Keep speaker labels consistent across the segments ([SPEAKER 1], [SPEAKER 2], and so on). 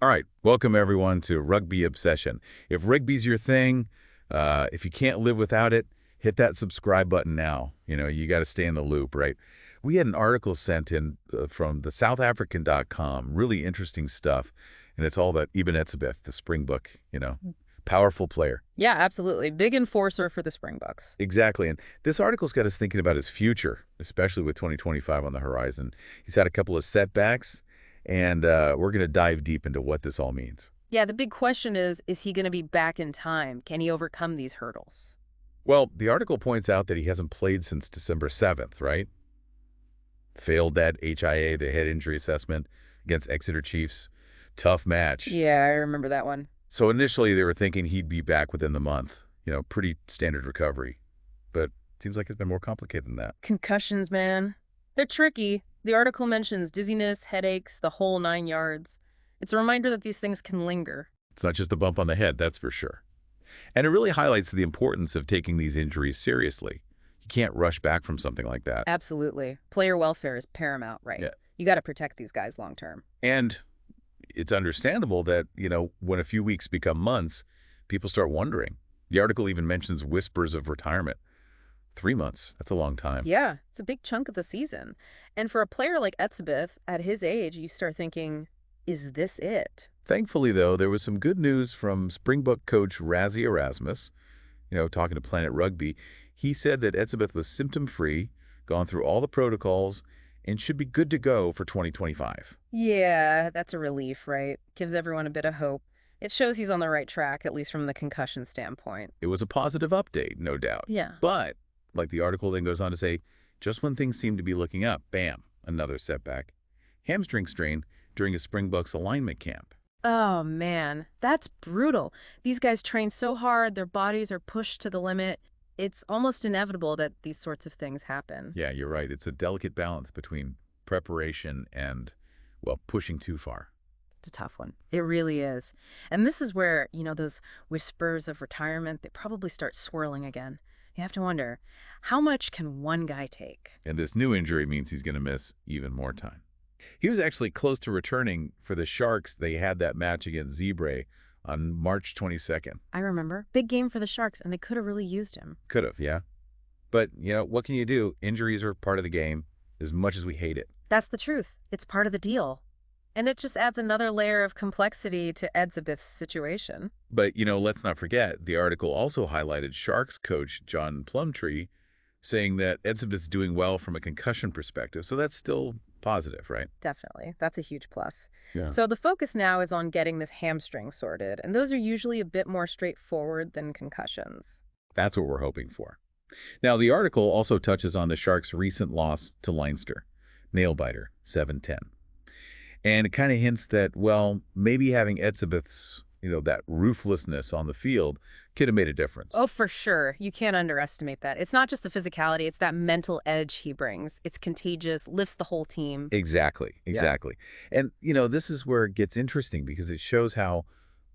[SPEAKER 1] All right, welcome everyone to Rugby Obsession. If rugby's your thing, if you can't live without it, hit that subscribe button now. You got to stay in the loop, right? We had an article sent in from the SouthAfrican.com, really interesting stuff, and it's all about EBEN ETZEBETH, the Springbok, powerful player.
[SPEAKER 2] Yeah, absolutely. Big enforcer for the Springboks.
[SPEAKER 1] Exactly, and this article's got us thinking about his future, especially with 2025 on the horizon. He's had a couple of setbacks, and we're going to dive deep into what this all means.
[SPEAKER 2] Yeah, the big question is he going to be back in time? Can he overcome these hurdles?
[SPEAKER 1] Well, the article points out that he hasn't played since December 7th, right? Failed that HIA, the head injury assessment, against Exeter Chiefs. Tough match.
[SPEAKER 2] Yeah, I remember that one.
[SPEAKER 1] So initially they were thinking he'd be back within the month. Pretty standard recovery. But it seems like it's been more complicated than that.
[SPEAKER 2] Concussions, man. They're tricky. The article mentions dizziness, headaches, the whole 9 yards. It's a reminder that these things can linger.
[SPEAKER 1] It's not just a bump on the head, that's for sure. And it really highlights the importance of taking these injuries seriously. You can't rush back from something like that.
[SPEAKER 2] Absolutely. Player welfare is paramount, right?
[SPEAKER 1] Yeah.
[SPEAKER 2] You got to protect these guys long term.
[SPEAKER 1] And it's understandable that, when a few weeks become months, people start wondering. The article even mentions whispers of retirement. 3 months, that's a long time.
[SPEAKER 2] Yeah, it's a big chunk of the season. And for a player like Etzebeth, at his age, you start thinking, is this it?
[SPEAKER 1] Thankfully, though, there was some good news from Springbok coach Rassie Erasmus, talking to Planet Rugby. He said that Etzebeth was symptom-free, gone through all the protocols, and should be good to go for 2025.
[SPEAKER 2] Yeah, that's a relief, right? Gives everyone a bit of hope. It shows he's on the right track, at least from the concussion standpoint.
[SPEAKER 1] It was a positive update, no doubt.
[SPEAKER 2] Yeah.
[SPEAKER 1] But, like the article then goes on to say, just when things seem to be looking up, bam, another setback. Hamstring strain during a Springboks alignment camp.
[SPEAKER 2] Oh, man, that's brutal. These guys train so hard, their bodies are pushed to the limit. It's almost inevitable that these sorts of things happen.
[SPEAKER 1] Yeah, you're right. It's a delicate balance between preparation and, well, pushing too far.
[SPEAKER 2] It's a tough one. It really is. And this is where, those whispers of retirement, they probably start swirling again. You have to wonder, how much can one guy take?
[SPEAKER 1] And this new injury means he's going to miss even more time. He was actually close to returning for the Sharks. They had that match against Zebre on March 22nd.
[SPEAKER 2] I remember. Big game for the Sharks, and they could have really used him.
[SPEAKER 1] Could have, yeah. But, what can you do? Injuries are part of the game, as much as we hate it.
[SPEAKER 2] That's the truth. It's part of the deal. And it just adds another layer of complexity to Etzebeth's situation.
[SPEAKER 1] But, let's not forget, the article also highlighted Sharks coach John Plumtree saying that Etzebeth's doing well from a concussion perspective. So that's still positive, right?
[SPEAKER 2] Definitely. That's a huge plus.
[SPEAKER 1] Yeah.
[SPEAKER 2] So the focus now is on getting this hamstring sorted, and those are usually a bit more straightforward than concussions.
[SPEAKER 1] That's what we're hoping for. Now, the article also touches on the Sharks' recent loss to Leinster, nail-biter, 7-10. And it kind of hints that, well, maybe having Etzebeth's, that ruthlessness on the field could have made a difference.
[SPEAKER 2] Oh, for sure. You can't underestimate that. It's not just the physicality, it's that mental edge he brings. It's contagious, lifts the whole team.
[SPEAKER 1] Exactly. And, this is where it gets interesting because it shows how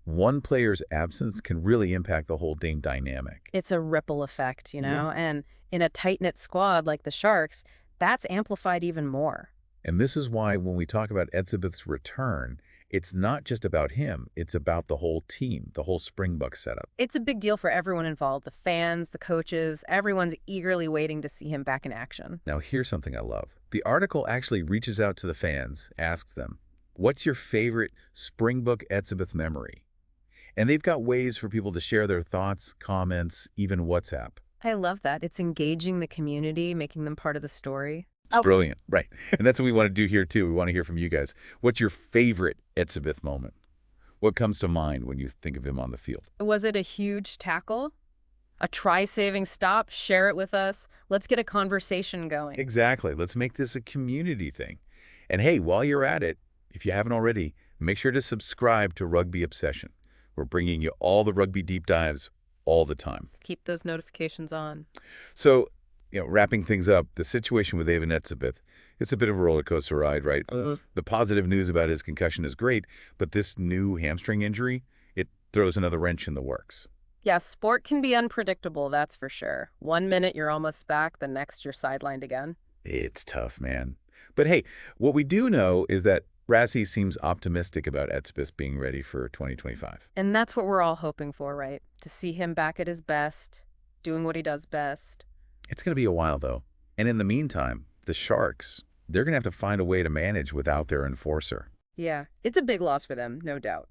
[SPEAKER 1] one player's absence can really impact the whole team dynamic.
[SPEAKER 2] It's a ripple effect, and in a tight-knit squad like the Sharks, that's amplified even more.
[SPEAKER 1] And this is why when we talk about Etzebeth's return, it's not just about him. It's about the whole team, the whole Springbok setup.
[SPEAKER 2] It's a big deal for everyone involved, the fans, the coaches. Everyone's eagerly waiting to see him back in action.
[SPEAKER 1] Now, here's something I love. The article actually reaches out to the fans, asks them, what's your favorite Springbok Etzebeth memory? And they've got ways for people to share their thoughts, comments, even WhatsApp.
[SPEAKER 2] I love that. It's engaging the community, making them part of the story.
[SPEAKER 1] It's brilliant, right? And that's what we want to do here, too. We want to hear from you guys. What's your favorite Etzebeth moment? What comes to mind when you think of him on the field?
[SPEAKER 2] Was it a huge tackle? A try-saving stop? Share it with us. Let's get a conversation going.
[SPEAKER 1] Exactly. Let's make this a community thing. And hey, while you're at it, if you haven't already, make sure to subscribe to Rugby Obsession. We're bringing you all the rugby deep dives all the time.
[SPEAKER 2] Keep those notifications on.
[SPEAKER 1] So, wrapping things up, the situation with EBEN ETZEBETH, it's a bit of a roller coaster ride, right? The positive news about his concussion is great, but this new hamstring injury, it throws another wrench in the works.
[SPEAKER 2] Yeah, sport can be unpredictable, that's for sure. 1 minute you're almost back, the next you're sidelined again.
[SPEAKER 1] It's tough, man. But hey, what we do know is that Rassie seems optimistic about Etzebeth being ready for 2025.
[SPEAKER 2] And that's what we're all hoping for, right? To see him back at his best, doing what he does best.
[SPEAKER 1] It's going to be a while, though. And in the meantime, the Sharks, they're going to have to find a way to manage without their enforcer.
[SPEAKER 2] Yeah, it's a big loss for them, no doubt.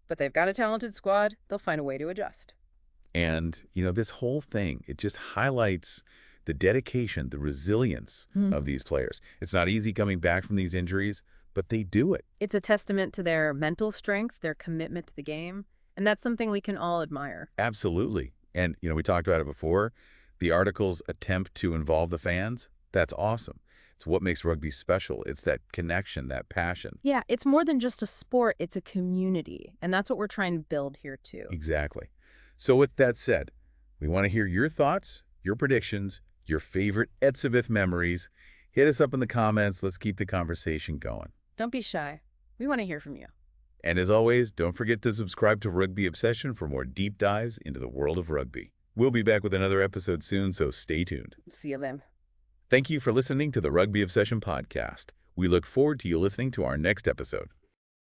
[SPEAKER 2] But they've got a talented squad. They'll find a way to adjust.
[SPEAKER 1] And, this whole thing, it just highlights the dedication, the resilience of these players. It's not easy coming back from these injuries, but they do it.
[SPEAKER 2] It's a testament to their mental strength, their commitment to the game, and that's something we can all admire.
[SPEAKER 1] Absolutely. And, we talked about it before. The article's attempt to involve the fans, that's awesome. It's what makes rugby special. It's that connection, that passion.
[SPEAKER 2] Yeah, it's more than just a sport, it's a community. And that's what we're trying to build here, too.
[SPEAKER 1] Exactly. So with that said, we want to hear your thoughts, your predictions, your favorite Etzebeth memories. Hit us up in the comments. Let's keep the conversation going.
[SPEAKER 2] Don't be shy. We want to hear from you.
[SPEAKER 1] And as always, don't forget to subscribe to Rugby Obsession for more deep dives into the world of rugby. We'll be back with another episode soon, so stay tuned.
[SPEAKER 2] See you then.
[SPEAKER 1] Thank you for listening to the Rugby Obsession podcast. We look forward to you listening to our next episode.